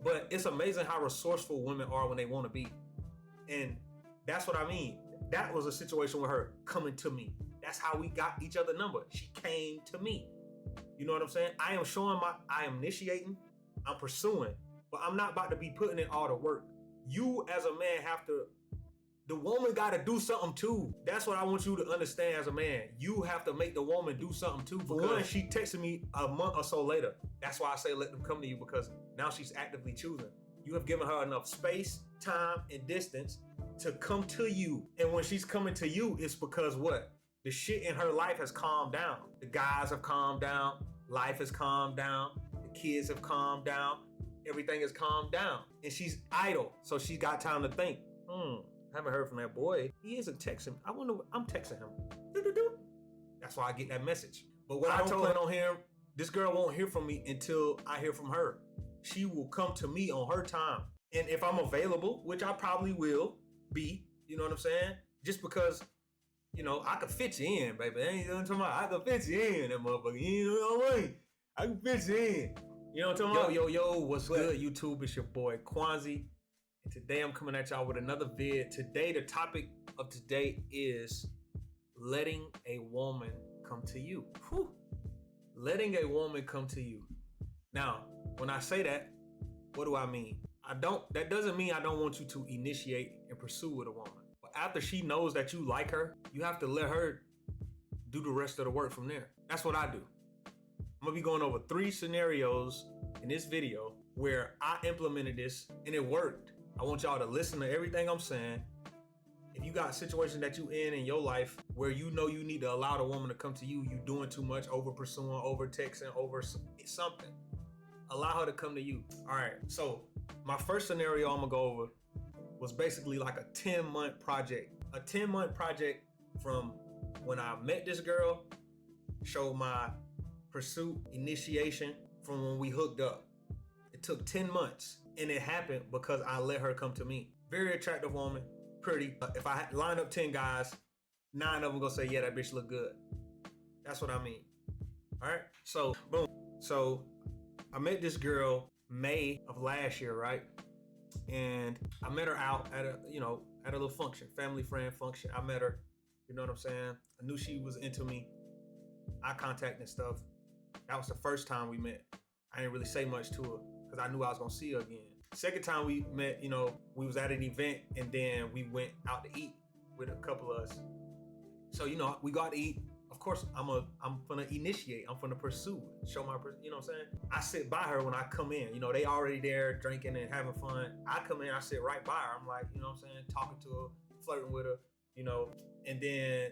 But it's amazing how resourceful women are when they want to be. And that's what I mean. That was a situation with her coming to me. That's how we got each other number. She came to me. You know what I'm saying? I am initiating, I'm pursuing, but I'm not about to be putting in all the work. You as a man have to, the woman got to do something too. That's what I want you to understand as a man. You have to make the woman do something too. For one, she texted me a month or so later. That's why I say let them come to you, because now she's actively choosing. You have given her enough space, time, and distance to come to you. And when she's coming to you, it's because what? The shit in her life has calmed down. The guys have calmed down. Life has calmed down. The kids have calmed down. Everything has calmed down. And she's idle. So she's got time to think. Haven't heard from that boy. He isn't texting. I wonder what I'm texting him. That's why I get that message. But what I told her on here, this girl won't hear from me until I hear from her. She will come to me on her time. And if I'm available, which I probably will be, you know what I'm saying? Just because, you know, I can fit you in, baby. You know what I'm talking about? I can fit you in, that motherfucker. You know what I mean? I can fit you in. You know what I'm talking about? Yo, what's good, YouTube? It's your boy, Kwanzi. And today I'm coming at y'all with another vid. Today, the topic of today is letting a woman come to you. Whew. Letting a woman come to you. Now, when I say that, what do I mean? That doesn't mean I don't want you to initiate and pursue with a woman. But after she knows that you like her, you have to let her do the rest of the work from there. That's what I do. I'm gonna be going over 3 scenarios in this video where I implemented this and it worked. I want y'all to listen to everything I'm saying. If you got a situation that you in your life where you know you need to allow the woman to come to you, you doing too much, over pursuing, over texting, over something, allow her to come to you. All right, so my first scenario I'm gonna go over was basically like a 10-month project. A 10-month project from when I met this girl, showed my pursuit, initiation from when we hooked up. It took 10 months. And it happened because I let her come to me. Very attractive woman, pretty. If I line up 10 guys, 9 of them gonna say, yeah, that bitch look good. That's what I mean. All right, so boom. So I met this girl May of last year, right? And I met her out at a little function, family friend function. I met her, you know what I'm saying? I knew she was into me. Eye contact and stuff. That was the first time we met. I didn't really say much to her because I knew I was gonna see her again. Second time we met, we was at an event and then we went out to eat with a couple of us. So, we got to eat. Of course, I'm gonna initiate. I'm gonna pursue, show my, you know what I'm saying? I sit by her when I come in. They already there drinking and having fun. I come in, I sit right by her. I'm like, you know what I'm saying? Talking to her, flirting with her, and then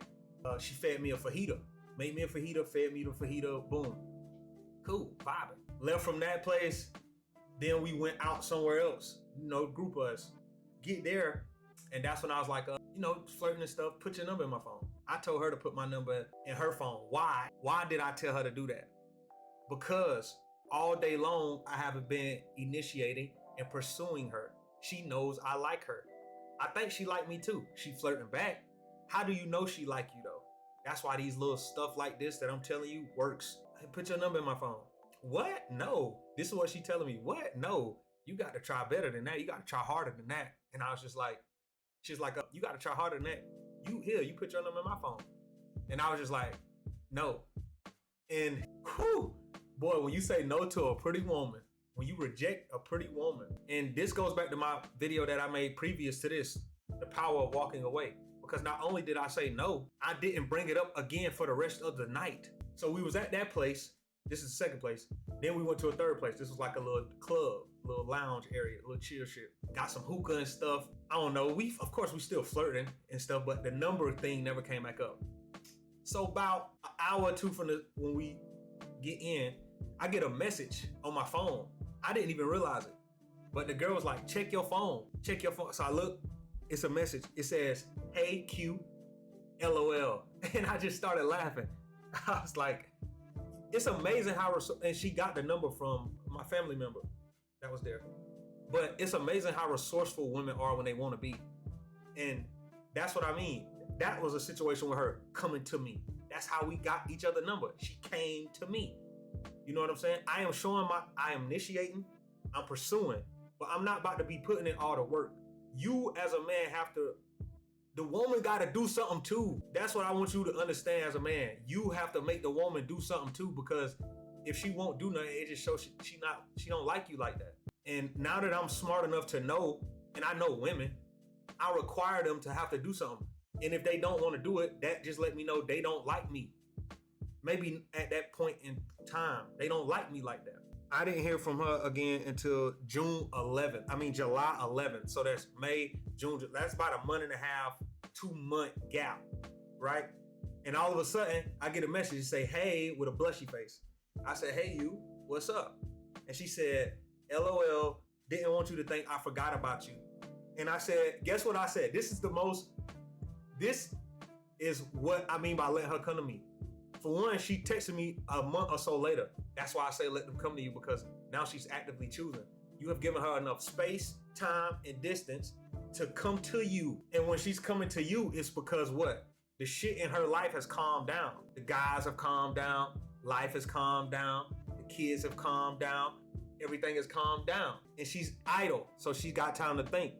she fed me a fajita. Made me a fajita, fed me the fajita, boom. Cool, vibing. Left from that place. Then we went out somewhere else, group of us. Get there, and that's when I was like, flirting and stuff, put your number in my phone. I told her to put my number in her phone. Why? Why did I tell her to do that? Because all day long, I haven't been initiating and pursuing her. She knows I like her. I think she liked me too. She flirting back. How do you know she like you though? That's why these little stuff like this that I'm telling you works. Hey, put your number in my phone. What? No. This is what she telling me. What? No. You got to try better than that. You got to try harder than that. And I was just like, she's like, you got to try harder than that. You put your number in my phone. And I was just like, no. And whew, boy, when you say no to a pretty woman, when you reject a pretty woman, and this goes back to my video that I made previous to this, the power of walking away. Because not only did I say no, I didn't bring it up again for the rest of the night. So we was at that place. This is the second place. Then we went to a third place. This was like a little club, little lounge area, a little chill shit. Got some hookah and stuff. I don't know. Of course, we still flirting and stuff, but the number thing never came back up. So about an hour or two from when we get in, I get a message on my phone. I didn't even realize it. But the girl was like, check your phone. Check your phone. So I look, it's a message. It says, hey Q, LOL. And I just started laughing. I was like, it's amazing how, and she got the number from my family member that was there. But it's amazing how resourceful women are when they want to be. And that's what I mean. That was a situation with her coming to me. That's how we got each other number. She came to me. You know what I'm saying? I am initiating, I'm pursuing, but I'm not about to be putting in all the work. You as a man have to, the woman got to do something too. That's what I want you to understand as a man. You have to make the woman do something too, because if she won't do nothing, it just shows she don't like you like that. And now that I'm smart enough to know, and I know women, I require them to have to do something. And if they don't want to do it, that just let me know they don't like me. Maybe at that point in time, they don't like me like that. I didn't hear from her again until July 11th. So that's May, June, that's about a month and a half, 2-month gap, right? And all of a sudden, I get a message to say, hey, with a blushy face. I said, hey, you, what's up? And she said, LOL, didn't want you to think I forgot about you. And I said, guess what I said? This is what I mean by letting her come to me. For one, she texted me a month or so later. That's why I say let them come to you, because now she's actively choosing. You have given her enough space, time, and distance to come to you. And when she's coming to you, it's because what? The shit in her life has calmed down. The guys have calmed down. Life has calmed down. The kids have calmed down. Everything has calmed down. And she's idle, so she got time to think.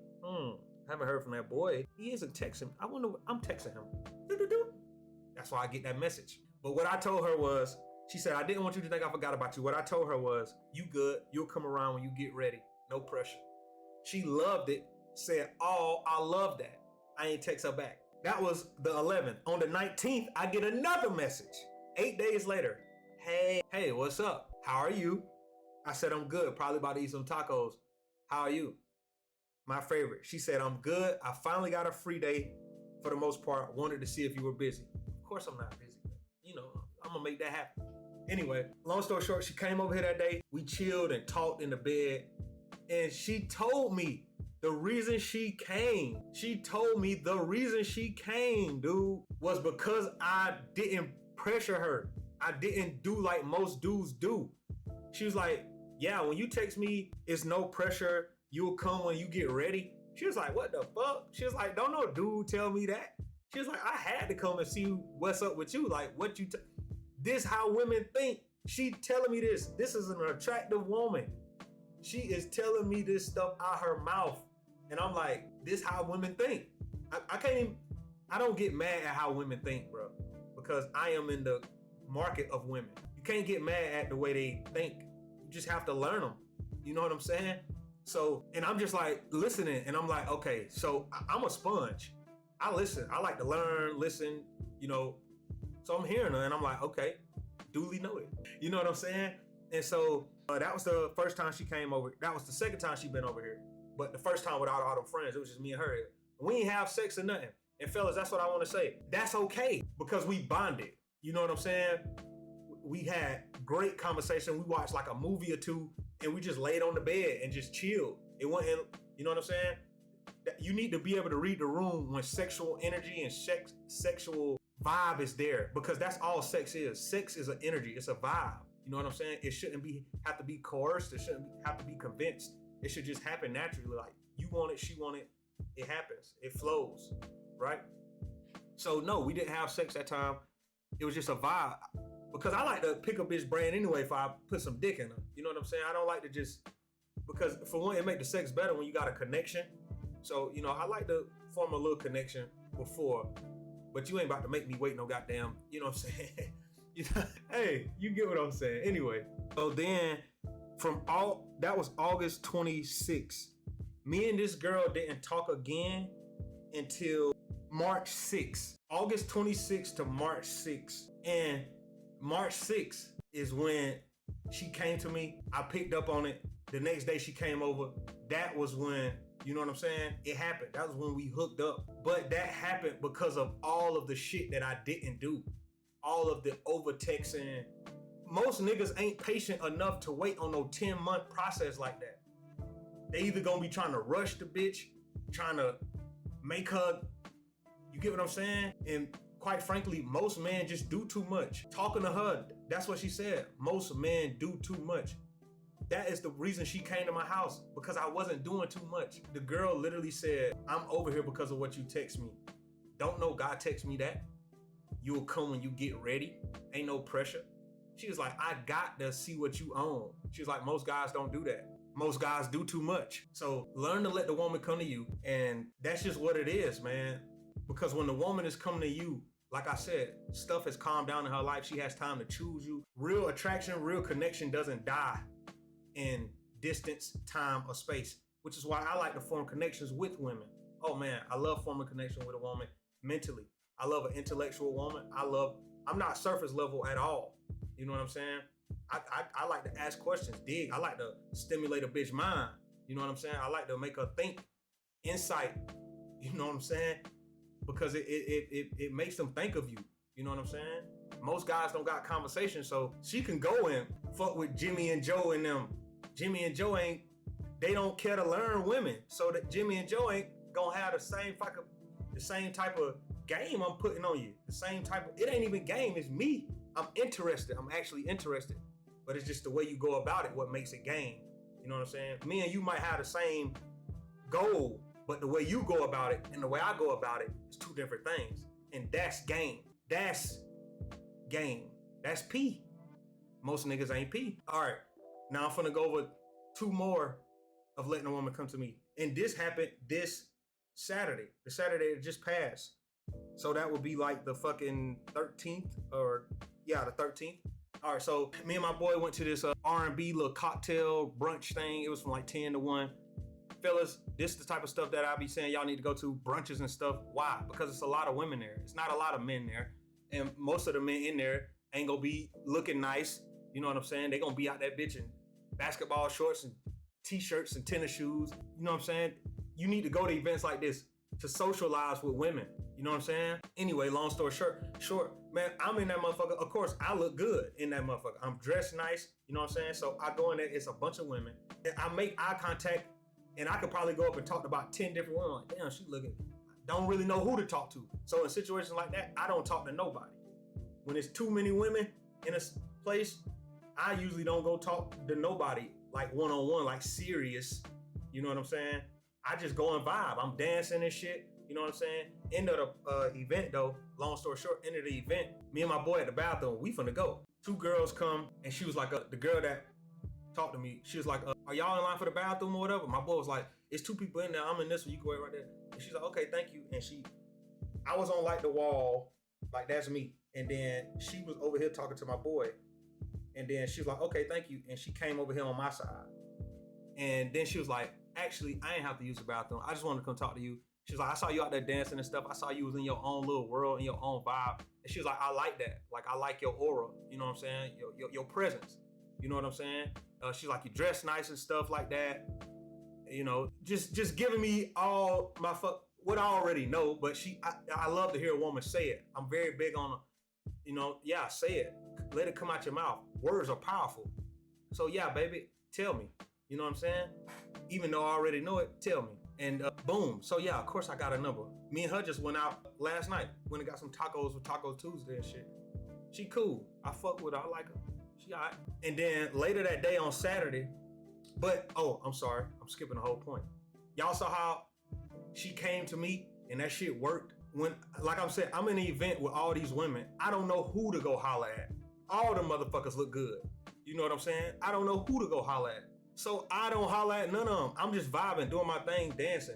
Haven't heard from that boy. He isn't texting. I wonder, I'm texting him. That's why I get that message. But what I told her was, she said, I didn't want you to think I forgot about you. What I told her was, you good. You'll come around when you get ready. No pressure. She loved it. Said, oh, I love that. I ain't text her back. That was the 11th. On the 19th, I get another message. 8 days later. Hey, what's up? How are you? I said, I'm good. Probably about to eat some tacos. How are you? My favorite. She said, I'm good. I finally got a free day for the most part. Wanted to see if you were busy. Of course I'm not busy. You know, I'm gonna make that happen. Anyway, long story short, she came over here that day. We chilled and talked in the bed. And she told me the reason she came. She told me the reason she came, dude, was because I didn't pressure her. I didn't do like most dudes do. She was like, yeah, when you text me, it's no pressure. You'll come when you get ready. She was like, what the fuck? She was like, don't no dude tell me that. She was like, I had to come and see what's up with you. Like, what you, this how women think. She telling me this. This is an attractive woman. She is telling me this stuff out her mouth. And I'm like, this how women think. I can't even, I don't get mad at how women think, bro. Because I am in the market of women. You can't get mad at the way they think. You just have to learn them. You know what I'm saying? So, and I'm just like listening, and I'm like, okay, so I'm a sponge. I listen. I like to learn, listen, you know. So I'm hearing her, and I'm like, okay, duly noted. You know what I'm saying? And so that was the first time she came over. That was the second time she been over here. But the first time without all them friends, it was just me and her. We ain't have sex or nothing. And fellas, that's what I want to say. That's okay, because we bonded. You know what I'm saying? We had great conversation. We watched like a movie or two, and we just laid on the bed and just chilled. It wasn't, you know what I'm saying? You need to be able to read the room when sexual energy and sexual vibe is there, because that's all sex is. Sex is an energy. It's a vibe. You know what I'm saying? It shouldn't have to be coerced. It shouldn't have to be convinced. It should just happen naturally. Like, you want it, she want it. It happens. It flows, right? So no, we didn't have sex that time. It was just a vibe. Because I like to pick a bitch brain anyway if I put some dick in her. You know what I'm saying? I don't like to just, because for one, it make the sex better when you got a connection. So, you know, I like to form a little connection before, but you ain't about to make me wait no goddamn, you know what I'm saying? You know, hey, you get what I'm saying. Anyway, so then that was August 26th. Me and this girl didn't talk again until March 6th. August 26th to March 6th. And March 6th is when she came to me. I picked up on it. The next day she came over. That was when, you know what I'm saying? It happened. That was when we hooked up. But that happened because of all of the shit that I didn't do. All of the over texting. Most niggas ain't patient enough to wait on no 10-month process like that. They either gonna be trying to rush the bitch, trying to make her, you get what I'm saying? And quite frankly, most men just do too much. Talking to her, that's what she said. Most men do too much. That is the reason she came to my house, because I wasn't doing too much. The girl literally said, I'm over here because of what you text me. Don't know God text me that. You'll come when you get ready. Ain't no pressure. She was like, I got to see what you own. She was like, most guys don't do that. Most guys do too much. So learn to let the woman come to you. And that's just what it is, man. Because when the woman is coming to you, like I said, stuff has calmed down in her life. She has time to choose you. Real attraction, real connection doesn't die in distance, time, or space, which is why I like to form connections with women. Oh man, I love forming connection with a woman mentally. I love an intellectual woman. I'm not surface level at all. You know what I'm saying? I like to ask questions, dig. I like to stimulate a bitch mind. You know what I'm saying? I like to make her think, insight. You know what I'm saying? Because it makes them think of you. You know what I'm saying? Most guys don't got conversation, so she can go and fuck with Jimmy and Joe and them. Jimmy and Joe they don't care to learn women, so that Jimmy and Joe ain't gonna have the same type of game I'm putting on you. The same type of, it ain't even game, it's me. I'm interested. I'm actually interested. But it's just the way you go about it what makes it game. You know what I'm saying? Me and you might have the same goal, but the way you go about it and the way I go about it is two different things. And that's game. That's game. That's P. Most niggas ain't P. All right. Now I'm finna go over two more of letting a woman come to me. And this happened this Saturday. The Saturday that just passed. So that would be like the fucking 13th the 13th. All right, so me and my boy went to this R&B little cocktail brunch thing. It was from like 10 to 1. Fellas, this is the type of stuff that I be saying y'all need to go to, brunches and stuff. Why? Because it's a lot of women there. It's not a lot of men there. And most of the men in there ain't gonna be looking nice. You know what I'm saying? They gonna be out that bitch in basketball shorts and t-shirts and tennis shoes. You know what I'm saying? You need to go to events like this to socialize with women. You know what I'm saying? Anyway, long story short, man, I'm in that motherfucker. Of course, I look good in that motherfucker. I'm dressed nice. You know what I'm saying? So I go in there, it's a bunch of women. And I make eye contact, and I could probably go up and talk to about 10 different women. Like, damn, she looking, don't really know who to talk to. So in situations like that, I don't talk to nobody. When there's too many women in a place, I usually don't go talk to nobody like one-on-one, like serious. You know what I'm saying? I just go and vibe. I'm dancing and shit. You know what I'm saying? End of the event though, long story short, end of the event, me and my boy at the bathroom, we finna go. Two girls come, and she was like, the girl that talked to me, she was like, are y'all in line for the bathroom or whatever? My boy was like, it's two people in there, I'm in this one, you can wait right there. And she's like, okay, thank you. And I was on like the wall, like that's me. And then she was over here talking to my boy. And then she was like, okay, thank you. And she came over here on my side. And then she was like, actually, I ain't have to use the bathroom. I just wanted to come talk to you. She was like, I saw you out there dancing and stuff. I saw you was in your own little world, in your own vibe. And she was like, I like that. Like, I like your aura. You know what I'm saying? Your presence. You know what I'm saying? She's like, you dress nice and stuff like that. You know, just giving me all my what I already know. But I love to hear a woman say it. I'm very big on, say it. Let it come out your mouth. Words are powerful. So yeah, baby, tell me. You know what I'm saying? Even though I already know it, tell me. And boom. So yeah, of course I got a number. Me and her just went out last night. Went and got some tacos with Taco Tuesday and shit. She cool. I fuck with her. I like her. She all right. And then later that day on Saturday, I'm sorry. I'm skipping the whole point. Y'all saw how she came to me and that shit worked? When, like I'm saying, I'm in an event with all these women. I don't know who to go holler at. All the motherfuckers look good. You know what I'm saying? I don't know who to go holler at. So I don't holler at none of them. I'm just vibing, doing my thing, dancing.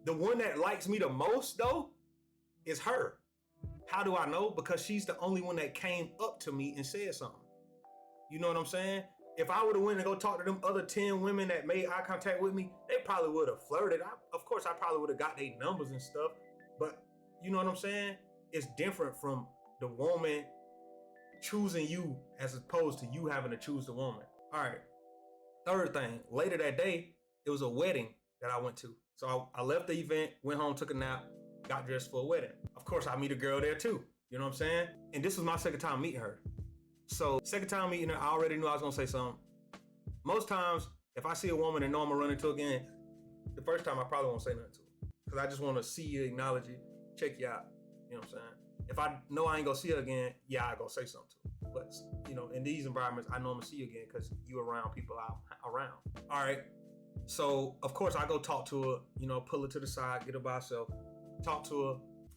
The one that likes me the most, though, is her. How do I know? Because she's the only one that came up to me and said something. You know what I'm saying? If I would have went and go talk to them other 10 women that made eye contact with me, they probably would have flirted. Of course, I probably would have got their numbers and stuff. But you know what I'm saying? It's different from the woman choosing you as opposed to you having to choose the woman. All right. Third thing, later that day, it was a wedding that I went to. So I left the event, went home, took a nap, got dressed for a wedding. Of course, I meet a girl there too. You know what I'm saying? And this was my second time meeting her. So second time meeting her, I already knew I was gonna say something. Most times, if I see a woman and know I'm gonna run into her again, the first time I probably won't say nothing to her. Because I just wanna see you, acknowledge you, check you out. You know what I'm saying? If I know I ain't gonna see her again, yeah, I go say something to her. But, in these environments, I know I'm gonna see you again because you around people out around. All right. So, of course, I go talk to her, pull her to the side, get her by herself, talk to her.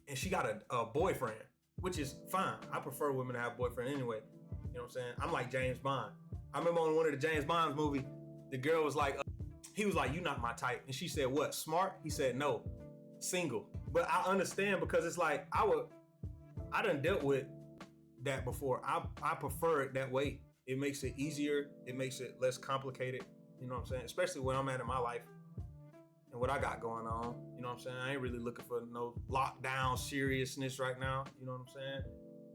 And she got a boyfriend, which is fine. I prefer women to have a boyfriend anyway. You know what I'm saying? I'm like James Bond. I remember on one of the James Bond movie, the girl was like, He was like, you not my type. And she said, what, smart? He said, no, single. But I understand because it's like, I done dealt with that before. I prefer it that way. It makes it easier. It makes it less complicated. You know what I'm saying? Especially where I'm at in my life and what I got going on. You know what I'm saying? I ain't really looking for no lockdown seriousness right now. You know what I'm saying?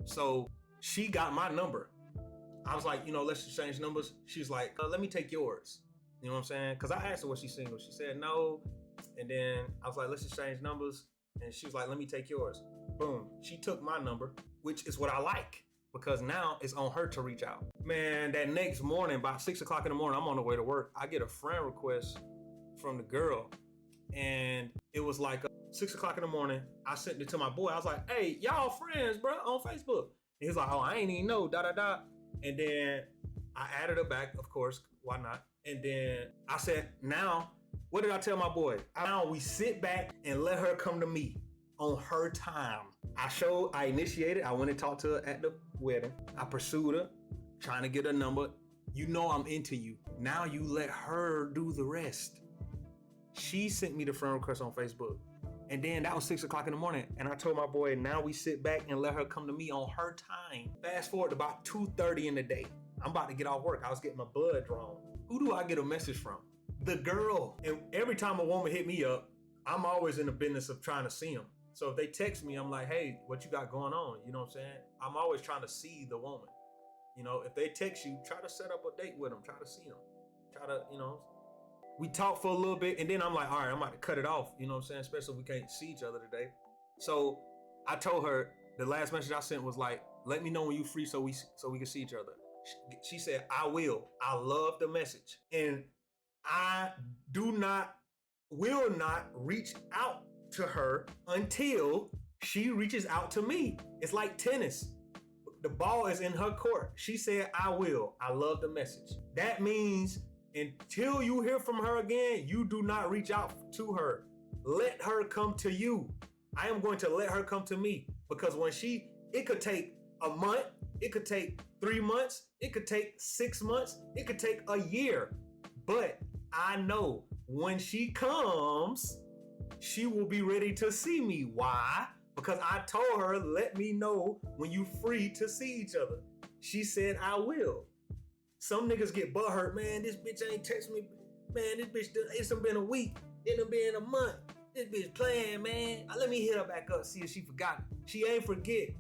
So she got my number. I was like, let's just change numbers. She's like, let me take yours. You know what I'm saying? Because I asked her was she single. She said no. And then I was like, let's just change numbers. And she was like, let me take yours. Boom. She took my number, which is what I like. Because now it's on her to reach out. Man, that next morning, about 6 o'clock in the morning, I'm on the way to work. I get a friend request from the girl. And it was like 6 o'clock in the morning. I sent it to my boy. I was like, hey, y'all friends, bro, on Facebook. And he's like, oh, I ain't even know, da-da-da. And then I added her back, of course. Why not? And then I said, now, what did I tell my boy? Now we sit back and let her come to me on her time. I initiated. I went and talked to her at the wedding. I pursued her, trying to get her number. You know I'm into you. Now you let her do the rest. She sent me the friend request on Facebook. And then that was 6 o'clock in the morning. And I told my boy, now we sit back and let her come to me on her time. Fast forward to about 2:30 in the day. I'm about to get off work. I was getting my blood drawn. Who do I get a message from? The girl. And every time a woman hit me up, I'm always in the business of trying to see them. So if they text me, I'm like, hey, what you got going on? You know what I'm saying? I'm always trying to see the woman. If they text you, try to set up a date with them. Try to see them. Try to, we talk for a little bit, and then I'm like, all right, I'm about to cut it off. You know what I'm saying? Especially if we can't see each other today. So I told her, the last message I sent was like, let me know when you free so we can see each other. She said, I will. I love the message. And I will not reach out to her until she reaches out to me. It's like tennis. The ball is in her court. She said, I will. I love the message. That means until you hear from her again, you do not reach out to her. Let her come to you. I am going to let her come to me because it could take a month, it could take 3 months, it could take 6 months, it could take a year. But I know when she comes, she will be ready to see me. Why? Because I told her, let me know when you free to see each other. She said, I will. Some niggas get butthurt, man, this bitch ain't text me. Man, this bitch, it's been a week. It done been a month. This bitch playing, man. Let me hit her back up, see if she forgot. She ain't forget.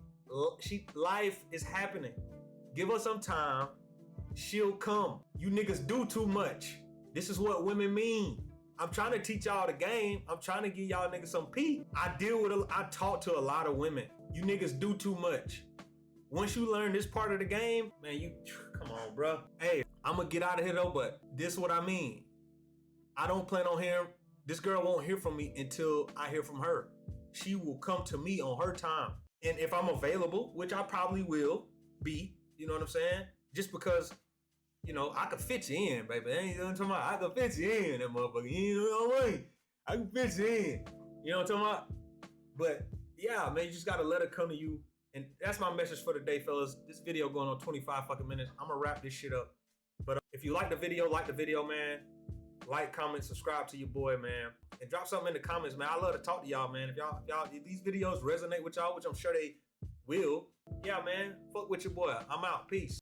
Life is happening. Give her some time. She'll come. You niggas do too much. This is what women mean. I'm trying to teach y'all the game. I'm trying to give y'all niggas some pee. I talk to a lot of women. You niggas do too much. Once you learn this part of the game, man, come on, bro. Hey, I'm gonna get out of here though, but this is what I mean. I don't plan on hearing, this girl won't hear from me until I hear from her. She will come to me on her time. And if I'm available, which I probably will be, you know what I'm saying? Just because, I can fit you in, baby. Ain't you know what I'm talking about? I can fit you in, that motherfucker. You know what I mean? I can fit you in. You know what I'm talking about? But yeah, man, you just gotta let her come to you. And that's my message for today, fellas. This video going on 25 fucking minutes. I'm gonna wrap this shit up. But if you like the video, man. Like, comment, subscribe to your boy, man. And drop something in the comments, man. I love to talk to y'all, man. If these videos resonate with y'all, which I'm sure they will, yeah, man, fuck with your boy. I'm out. Peace.